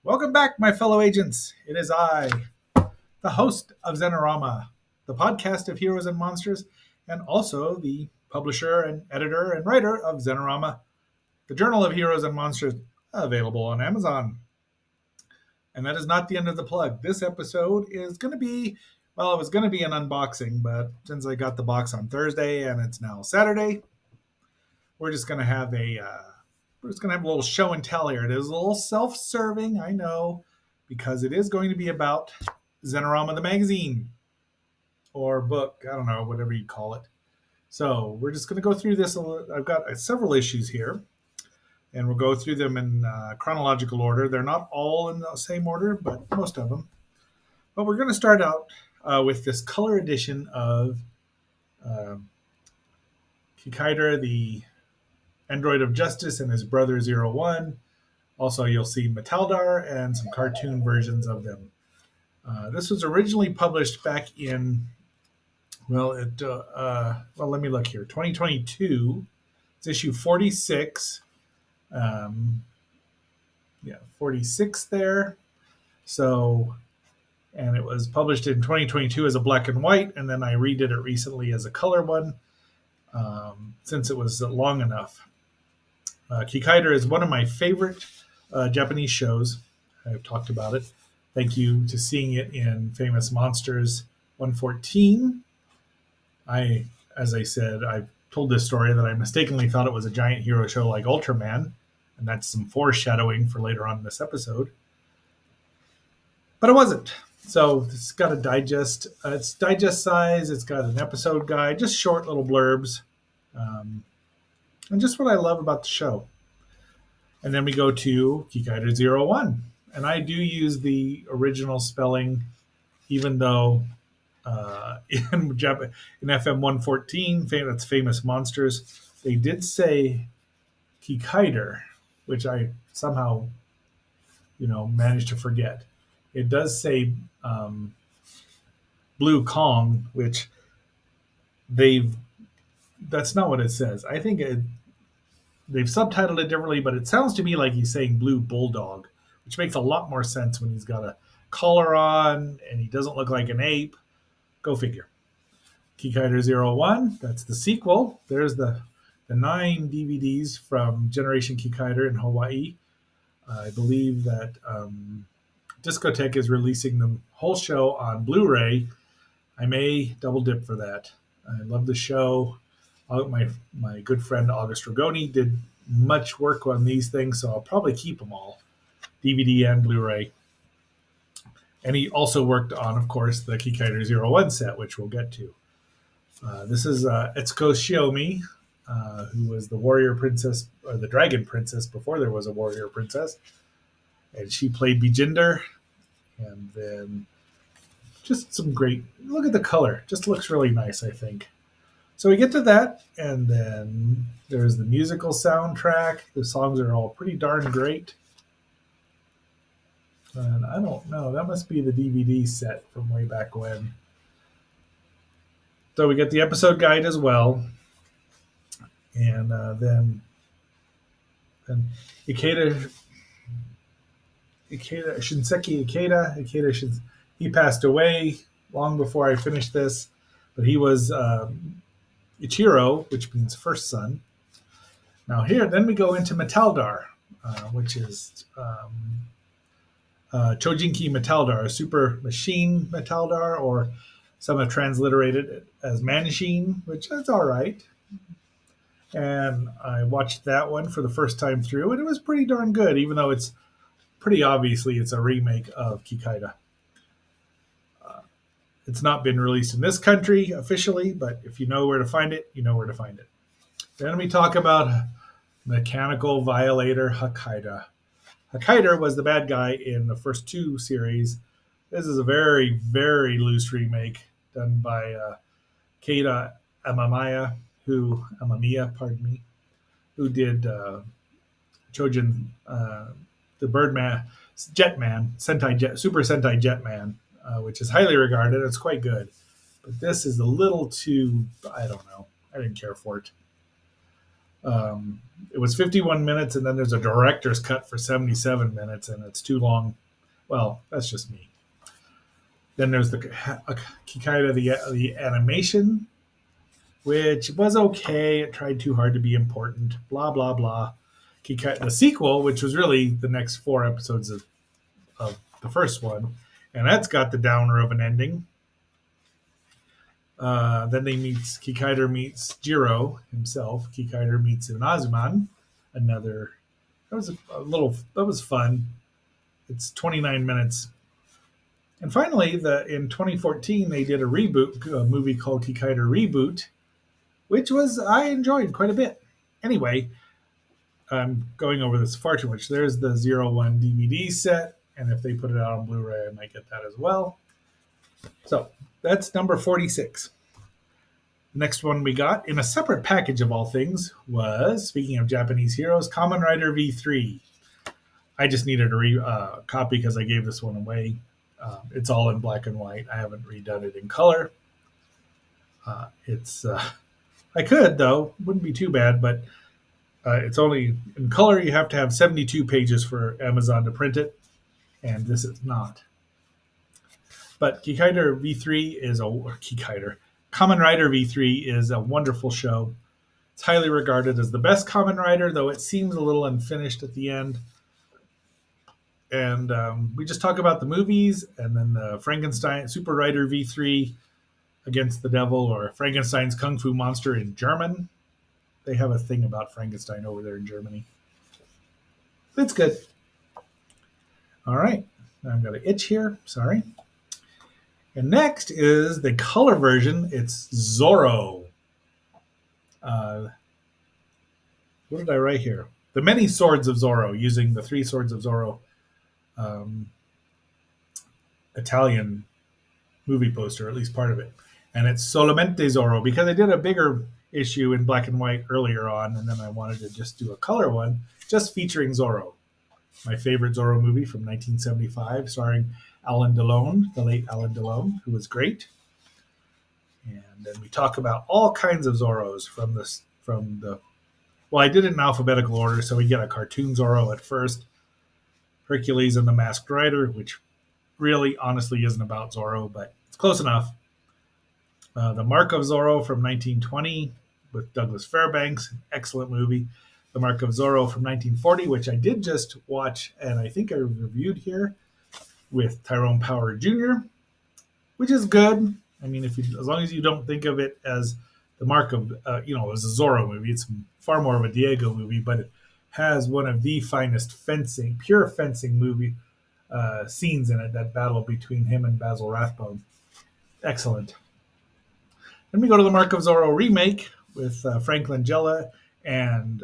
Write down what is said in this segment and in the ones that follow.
Welcome back, my fellow agents. It is I, the host of Xenorama, the podcast of heroes and monsters, and also the publisher and editor and writer of Xenorama, the journal of heroes and monsters, available on Amazon. And that is not the end of the plug. This episode is going to be, well, it was going to be an unboxing, but since I got the box on Thursday and it's now Saturday, we're just going to have a little show and tell here. It is a little self-serving, I know, because it is going to be about Xenorama the magazine or book. I don't know, whatever you call it. So we're just going to go through this. I've got several issues here, and we'll go through them in chronological order. They're not all in the same order, but most of them. But we're going to start out with this color edition of Kikaider, the Android of Justice, and his brother Zero One. Also, you'll see Metaldar and some cartoon versions of them. This was originally published back in, let me look here, 2022. It's issue 46. 46 there. So, and it was published in 2022 as a black and white, and then I redid it recently as a color one, since it was long enough. Kikaider is one of my favorite Japanese shows. I've talked about it. Thank you to seeing it in Famous Monsters 114. As I said, I told this story that I mistakenly thought it was a giant hero show like Ultraman, and that's some foreshadowing for later on in this episode. But it wasn't. So it's got a digest. It's digest size. It's got an episode guide, just short little blurbs. And just what I love about the show. And then we go to Kikaider 01. And I do use the original spelling, even though in FM 114, that's Famous Monsters, they did say Kikaider, which I somehow, managed to forget. It does say Blue Kong, which that's not what it says. I think they've subtitled it differently, but it sounds to me like he's saying Blue Bulldog, which makes a lot more sense when he's got a collar on and he doesn't look like an ape. Go figure. Kikaider 01, that's the sequel. There's the 9 DVDs from Generation Kikaider in Hawaii. I believe that Discotheque is releasing the whole show on Blu-ray. I may double dip for that. I love the show. My good friend August Ragoni did much work on these things, so I'll probably keep them all, DVD and Blu-ray. And he also worked on, of course, the Kikaider 01 set, which we'll get to. This is Etsuko Shiomi, who was the warrior princess, or the dragon princess before there was a warrior princess. And she played Bijinder. And then just some great, look at the color. Just looks really nice, I think. So we get to that, and then there's the musical soundtrack. The songs are all pretty darn great. And I don't know, that must be the DVD set from way back when. So we get the episode guide as well. And then Shinseki Ikeda, he passed away long before I finished this, but he was Ichiro, which means first son. Now then we go into Metaldar, which is Chojinki Metaldar, a super machine Metaldar, or some have transliterated it as Manchine, which is all right. And I watched that one for the first time through, and it was pretty darn good, even though it's pretty obviously it's a remake of Kikaider. It's not been released in this country officially, but if you know where to find it, you know where to find it. Then we talk about Mechanical Violator Hakaider. Hakaider was the bad guy in the first 2 series. This is a very, very loose remake done by Keita Amamiya, who did Chojin, the Birdman, Jetman, Sentai Jet, Super Sentai Jetman, which is highly regarded. It's quite good, but this is a little too. I don't know. I didn't care for it. It was 51 minutes, and then there's a director's cut for 77 minutes, and it's too long. Well, that's just me. Then there's the Kikaida, the animation, which was okay. It tried too hard to be important. Blah blah blah. The sequel, which was really the next 4 episodes of the first one, and that's got the downer of an ending. Then they meet Kikaider meets Jiro himself. Kikaider meets Inazuman. Another that was a little that was fun. It's 29 minutes. And finally, in 2014 they did a reboot, a movie called Kikaider Reboot, which was I enjoyed quite a bit. Anyway, I'm going over this far too much. There's the 01 DVD set, and if they put it out on Blu-ray, I might get that as well. So that's number 46. The next one we got, in a separate package of all things, was, speaking of Japanese heroes, Kamen Rider V3. I just needed a copy because I gave this one away. It's all in black and white. I haven't redone it in color. I could, though. Wouldn't be too bad, but it's only in color. You have to have 72 pages for Amazon to print it, and this is not. But Kikaider V3 is Kamen Rider V3 is a wonderful show. It's highly regarded as the best Kamen Rider, though it seems a little unfinished at the end. And we just talk about the movies, and then the Frankenstein Super Rider V3 against the devil, or Frankenstein's Kung Fu Monster in German. They have a thing about Frankenstein over there in Germany. It's good. All right. I've got an itch here. Sorry. And next is the color version. It's Zorro. What did I write here? The Many Swords of Zorro, using the Three Swords of Zorro Italian movie poster, at least part of it. And it's Solamente Zorro, because I did a bigger issue in black and white earlier on, and then I wanted to just do a color one, just featuring Zorro. My favorite Zorro movie from 1975, starring Alain Delon, the late Alain Delon, who was great. And then we talk about all kinds of Zorros from the. Well, I did it in alphabetical order, so we get a cartoon Zorro at first, Hercules and the Masked Rider, which really, honestly, isn't about Zorro, but it's close enough. The Mark of Zorro from 1920 with Douglas Fairbanks, an excellent movie. The Mark of Zorro from 1940, which I did just watch, and I think I reviewed here with Tyrone Power Jr., which is good. I mean, as long as you don't think of it as the Mark of, it was a Zorro movie. It's far more of a Diego movie, but it has one of the finest pure fencing movie scenes in it, that battle between him and Basil Rathbone. Excellent. Then we go to the Mark of Zorro remake with Frank Langella and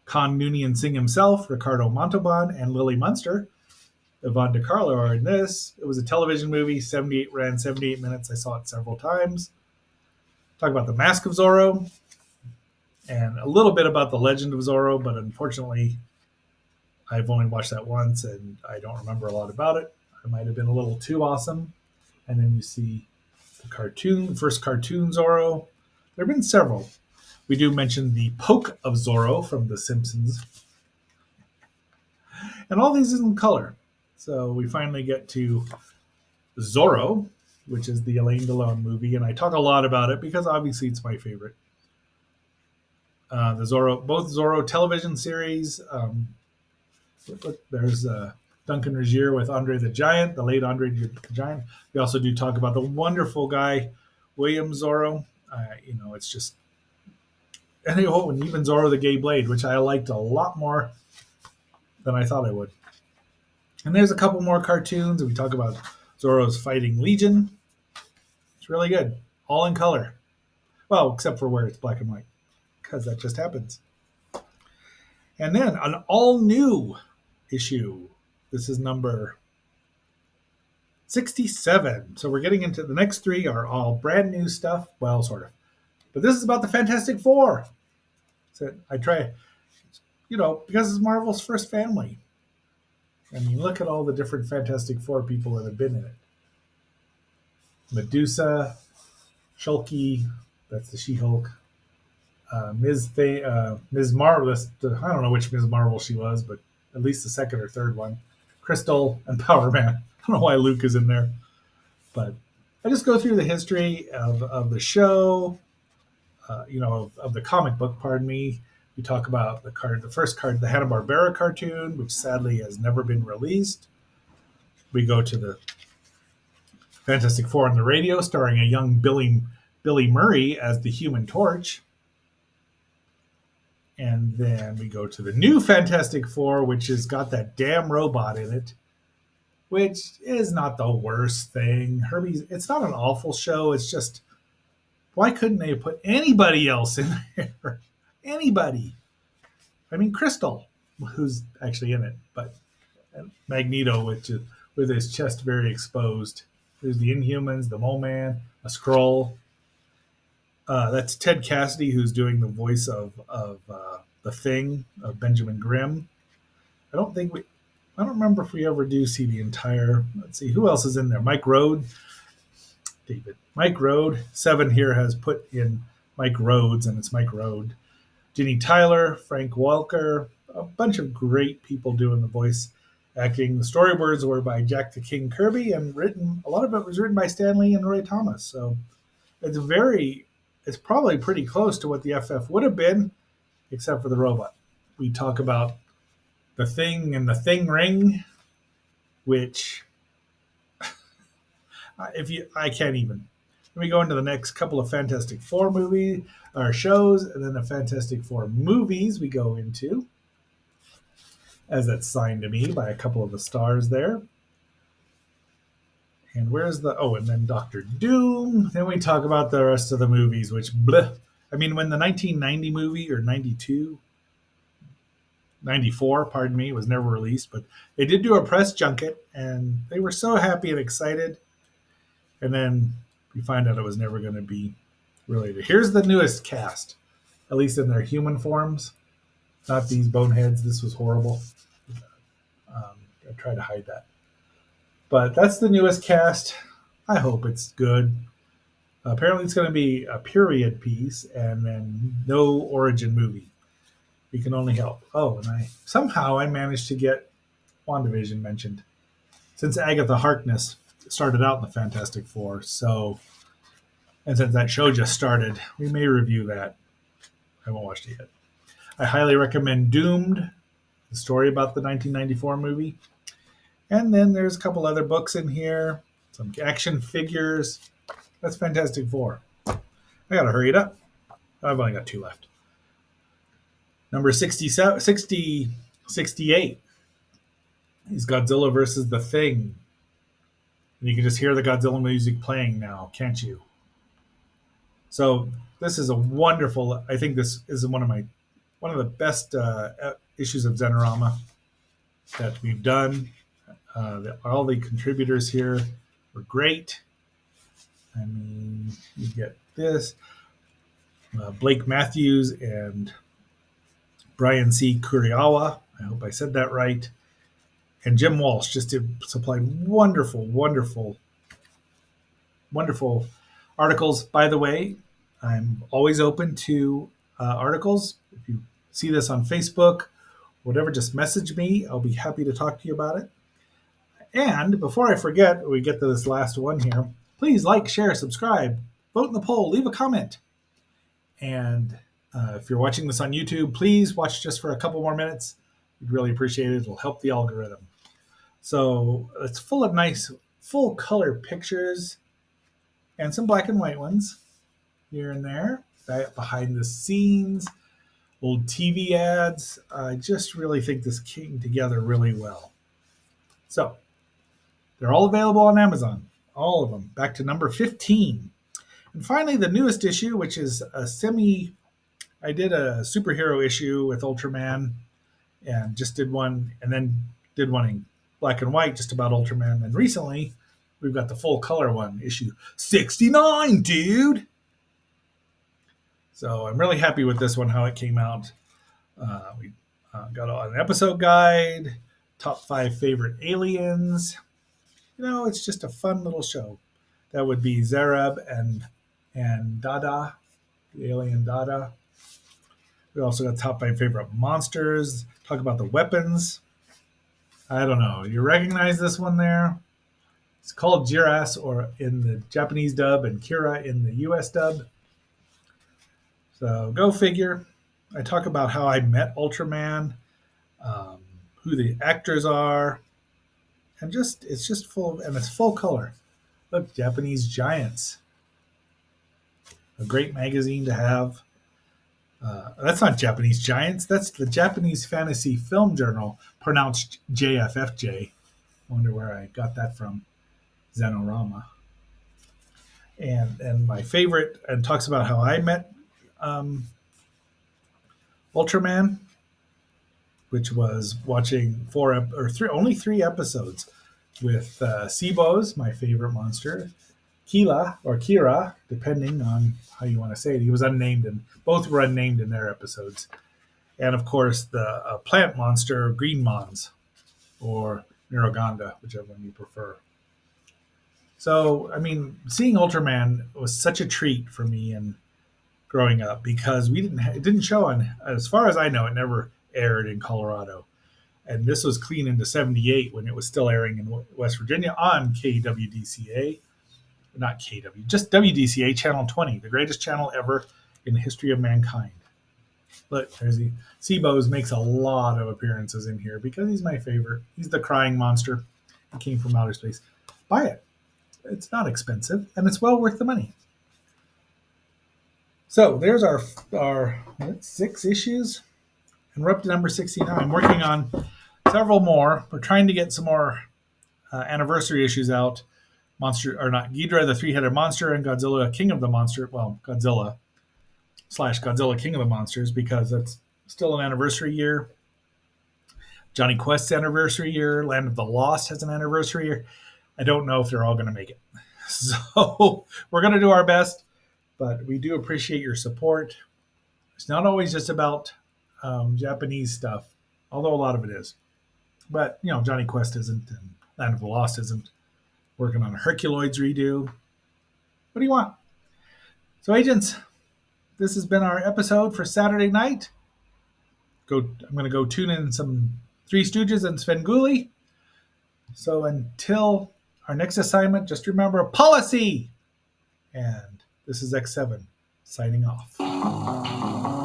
Con Noonien Singh himself, Ricardo Montalban, and Lily Munster. Yvonne DiCarlo are in this. It was a television movie, ran 78 minutes. I saw it several times. Talk about the Mask of Zorro and a little bit about the Legend of Zorro, but unfortunately, I've only watched that once and I don't remember a lot about it. It might have been a little too awesome. And then you see the first cartoon Zorro. There have been several. We do mention the Poke of Zorro from The Simpsons. And all these is in color. So we finally get to Zorro, which is the Alain Delon movie, and I talk a lot about it because obviously it's my favorite. Both Zorro television series. There's Duncan Regier with Andre the Giant, the late Andre the Giant. We also do talk about the wonderful guy William Zorro. It's just, and even Zorro the Gay Blade, which I liked a lot more than I thought I would. And there's a couple more cartoons. We talk about Zorro's Fighting Legion. It's really good. All in color. Well, except for where it's black and white, because that just happens. And then an all-new issue. This is number 67. So we're getting into the next three are all brand new stuff. Well, sort of. But this is about the Fantastic Four. So because it's Marvel's first family. I mean, look at all the different Fantastic Four people that have been in it. Medusa, Shulky, that's the She-Hulk. Ms. Marvel. I don't know which Ms. Marvel she was, but at least the second or third one. Crystal and Power Man. I don't know why Luke is in there, but I just go through the history of the show, of the comic book. Pardon me. We talk about the first card, the Hanna Barbera cartoon, which sadly has never been released. We go to the Fantastic Four on the radio, starring a young Billy Murray as the Human Torch. And then we go to the new Fantastic Four, which has got that damn robot in it, which is not the worst thing. It's not an awful show. It's just, why couldn't they put anybody else in there? Anybody. I mean, Crystal, who's actually in it, but Magneto, with his chest very exposed. There's the Inhumans, the Mole Man, a Skrull. That's Ted Cassidy, who's doing the voice of the Thing of Benjamin Grimm. I don't remember if we ever do see the entire. Let's see who else is in there. Mike Road, Mike Road. Seven here has put in Mike Rhodes, and it's Mike Road. Ginny Tyler, Frank Welker, a bunch of great people doing the voice acting. The storyboards were by Jack the King Kirby, and a lot of it was written by Stan Lee and Roy Thomas. So it's probably pretty close to what the FF would have been, except for the robot. We talk about the Thing and the Thing Ring, which I can't even. Then we go into the next couple of Fantastic Four movie or shows, and then the Fantastic Four movies we go into, as that's signed to me by a couple of the stars there. And and then Doctor Doom. Then we talk about the rest of the movies, which, bleh. I mean, when the 1990 movie, or 94, pardon me, was never released, but they did do a press junket, and they were so happy and excited. And then we find out it was never going to be related. Here's the newest cast, at least in their human forms. Not these boneheads. This was horrible. I tried to hide that. But that's the newest cast. I hope it's good. Apparently it's going to be a period piece and then no origin movie. We can only help. Oh, and I managed to get WandaVision mentioned. Since Agatha Harkness started out in the Fantastic Four, and since that show just started, we may review that. I haven't watched it yet. I highly recommend Doomed, the story about the 1994 movie. And then there's a couple other books in here, some action figures. That's Fantastic Four. I gotta hurry it up. I've only got 2 left. Number 68 is Godzilla versus the Thing. And you can just hear the Godzilla music playing now, can't you? So this is a wonderful. I think this is one of the best issues of Xenorama that we've done. All the contributors here were great. I mean, you get this. Blake Matthews and Brian C. Kuriawa. I hope I said that right. And Jim Walsh just supplied wonderful, wonderful, wonderful articles. By the way, I'm always open to articles. If you see this on Facebook, whatever, just message me. I'll be happy to talk to you about it. And before I forget, we get to this last one here. Please like, share, subscribe, vote in the poll, leave a comment. And if you're watching this on YouTube, please watch just for a couple more minutes. We'd really appreciate it. It'll help the algorithm. So it's full of nice, full color pictures and some black and white ones here and there. Behind the scenes, old TV ads. I just really think this came together really well. So they're all available on Amazon. All of them. Back to number 15. And finally, the newest issue, which is I did a superhero issue with Ultraman and just did one, and then did one in black and white just about Ultraman. And recently, we've got the full color one, issue 69, dude. So I'm really happy with this one, how it came out. Got an episode guide, top 5 favorite aliens. It's just a fun little show. That would be Zareb and Dada, the alien Dada. We also got top 5 favorite monsters. Talk about the weapons. I don't know. You recognize this one there? It's called Jiras, or in the Japanese dub, and Kira in the US dub. So go figure. I talk about how I met Ultraman, um, who the actors are, and it's just and it's full color. Look, Japanese Giants, a great magazine to have. That's not Japanese Giants. That's the Japanese Fantasy Film Journal, pronounced JFFJ. Wonder where I got that from. Xenorama. And my favorite, and talks about how I met um, Ultraman, which was watching only 3 episodes with Seabos, my favorite monster, Kira, depending on how you want to say it. He was unnamed, and both were unnamed in their episodes. And of course, the plant monster, Green Mons, or Miroganda, whichever one you prefer. So, I mean, seeing Ultraman was such a treat for me and growing up, because it didn't show on, as far as I know, it never aired in Colorado. And this was clean into 78 when it was still airing in West Virginia on KWDCA. Not KW, just WDCA Channel 20, the greatest channel ever in the history of mankind. Look, Seabos makes a lot of appearances in here because he's my favorite. He's the crying monster. He came from outer space. Buy it. It's not expensive, and it's well worth the money. So there's our 6 issues, and we're up to number 69. I'm working on several more. We're trying to get some more anniversary issues out. Monster, or not, Ghidorah the Three-Headed Monster and Godzilla King of the Monster. Well, Godzilla / Godzilla King of the Monsters, because that's still an anniversary year. Johnny Quest's anniversary year. Land of the Lost has an anniversary year. I don't know if they're all going to make it. So we're going to do our best, but we do appreciate your support. It's not always just about Japanese stuff, although a lot of it is. But, Johnny Quest isn't, and Land of the Lost isn't. Working on a Herculoids redo. What do you want? So, agents, this has been our episode for Saturday night. I'm going to go tune in some Three Stooges and Svengoolie. So until our next assignment, just remember policy. And this is X7 signing off.